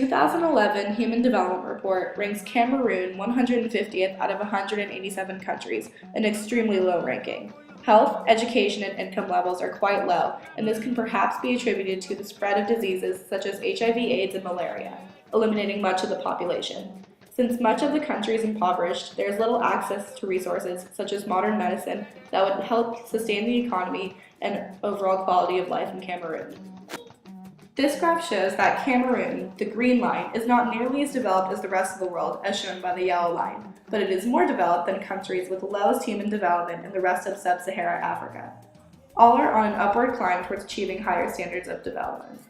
2011 Human Development Report ranks Cameroon 150th out of 187 countries, an extremely low ranking. Health, education, and income levels are quite low, and this can perhaps be attributed to the spread of diseases such as HIV/AIDS and malaria, eliminating much of the population. Since much of the country is impoverished, there is little access to resources such as modern medicine that would help sustain the economy and overall quality of life in Cameroon. This graph shows that Cameroon, the green line, is not nearly as developed as the rest of the world, as shown by the yellow line, but it is more developed than countries with the lowest human development in the rest of sub-Saharan Africa. All are on an upward climb towards achieving higher standards of development.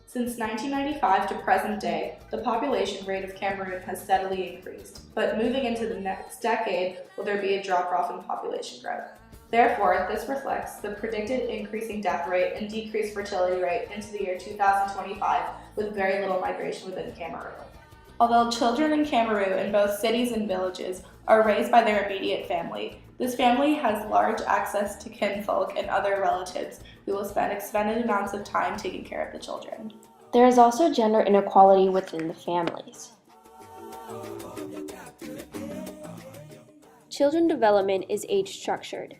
Since 1995 to present day, the population rate of Cameroon has steadily increased, but moving into the next decade, will there be a drop-off in population growth? Therefore, this reflects the predicted increasing death rate and decreased fertility rate into the year 2025, with very little migration within Cameroon. Although children in Cameroon in both cities and villages are raised by their immediate family, this family has large access to kinfolk and other relatives who will spend extended amounts of time taking care of the children. There is also gender inequality within the families. Children development is age-structured.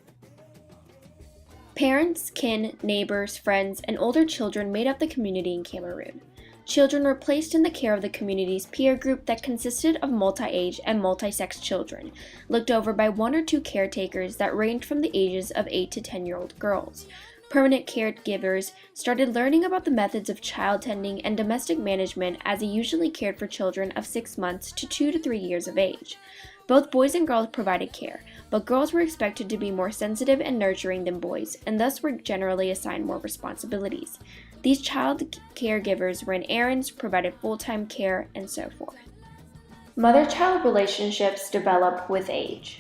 Parents, kin, neighbors, friends, and older children made up the community in Cameroon. Children were placed in the care of the community's peer group that consisted of multi-age and multi-sex children, looked over by 1 or 2 caretakers that ranged from the ages of 8 to 10-year-old girls. Permanent caregivers started learning about the methods of child tending and domestic management as they usually cared for children of 6 months to 2 to 3 years of age. Both boys and girls provided care, but girls were expected to be more sensitive and nurturing than boys, and thus were generally assigned more responsibilities. These child caregivers ran errands, provided full-time care, and so forth. Mother-child relationships develop with age.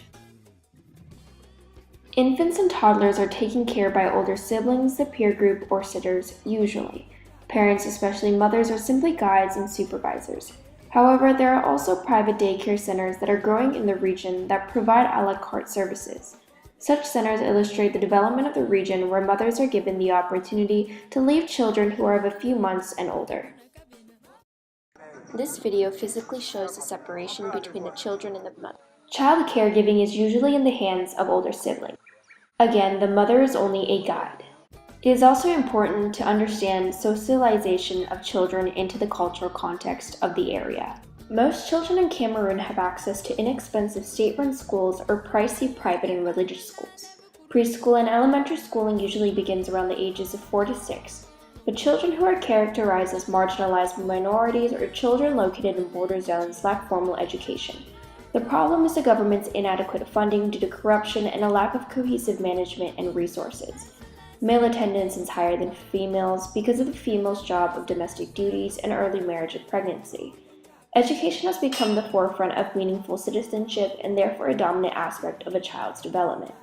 Infants and toddlers are taken care of by older siblings, the peer group, or sitters, usually. Parents, especially mothers, are simply guides and supervisors. However, there are also private daycare centers that are growing in the region that provide a la carte services. Such centers illustrate the development of the region where mothers are given the opportunity to leave children who are of a few months and older. This video physically shows the separation between the children and the mother. Child caregiving is usually in the hands of older siblings. Again, the mother is only a guide. It is also important to understand socialization of children into the cultural context of the area. Most children in Cameroon have access to inexpensive state-run schools or pricey private and religious schools. Preschool and elementary schooling usually begins around the ages of 4 to 6, but children who are characterized as marginalized minorities or children located in border zones lack formal education. The problem is the government's inadequate funding due to corruption and a lack of cohesive management and resources. Male attendance is higher than females because of the female's job of domestic duties and early marriage and pregnancy. Education has become the forefront of meaningful citizenship and therefore a dominant aspect of a child's development.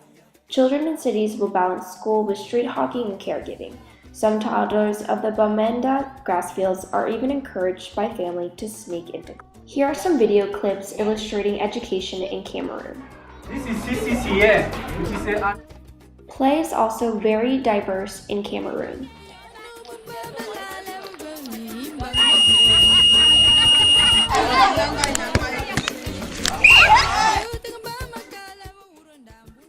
Children in cities will balance school with street hockey and caregiving. Some toddlers of the Bamenda grass fields are even encouraged by family to sneak into. Here are some video clips illustrating education in Cameroon. This is CCCA. Play is also very diverse in Cameroon.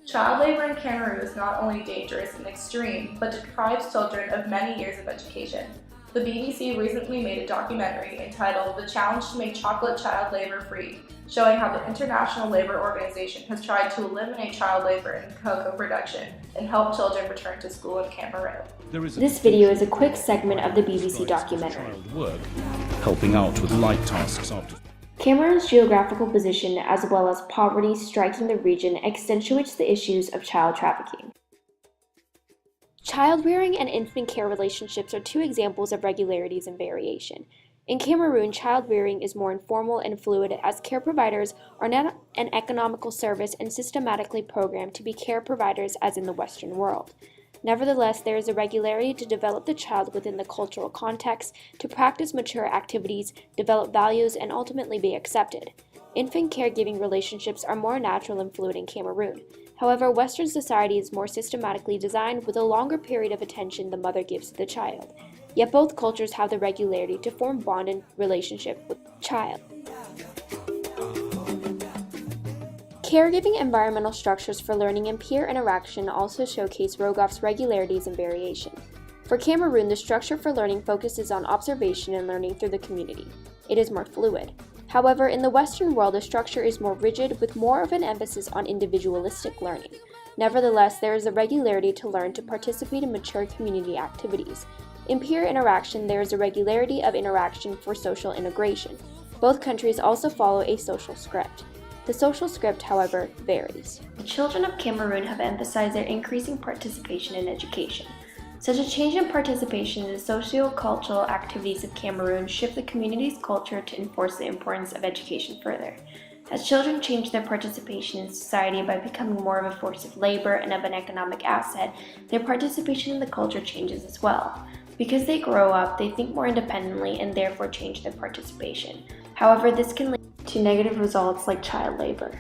Child labor in Cameroon is not only dangerous and extreme, but deprives children of many years of education. The BBC recently made a documentary entitled "The Challenge to Make Chocolate Child Labor Free," showing how the International Labor Organization has tried to eliminate child labor in cocoa production and help children return to school in Cameroon. This video is a quick segment of the BBC documentary. Work, helping out with light tasks after. Cameroon's geographical position, as well as poverty striking the region, accentuates the issues of child trafficking. Child-rearing and infant care relationships are 2 examples of regularities and variation. In Cameroon, child-rearing is more informal and fluid as care providers are not an economical service and systematically programmed to be care providers as in the Western world. Nevertheless, there is a regularity to develop the child within the cultural context, to practice mature activities, develop values, and ultimately be accepted. Infant caregiving relationships are more natural and fluid in Cameroon. However, Western society is more systematically designed with a longer period of attention the mother gives to the child. Yet both cultures have the regularity to form bond and relationship with the child. Caregiving environmental structures for learning and peer interaction also showcase Rogoff's regularities and variation. For Cameroon, the structure for learning focuses on observation and learning through the community. It is more fluid. However, in the Western world, the structure is more rigid with more of an emphasis on individualistic learning. Nevertheless, there is a regularity to learn to participate in mature community activities. In peer interaction, there is a regularity of interaction for social integration. Both countries also follow a social script. The social script, however, varies. The children of Cameroon have emphasized their increasing participation in education. Such a change in participation in the socio-cultural activities of Cameroon shift the community's culture to enforce the importance of education further. As children change their participation in society by becoming more of a force of labor and of an economic asset, their participation in the culture changes as well. Because they grow up, they think more independently and therefore change their participation. However, this can lead to negative results like child labor.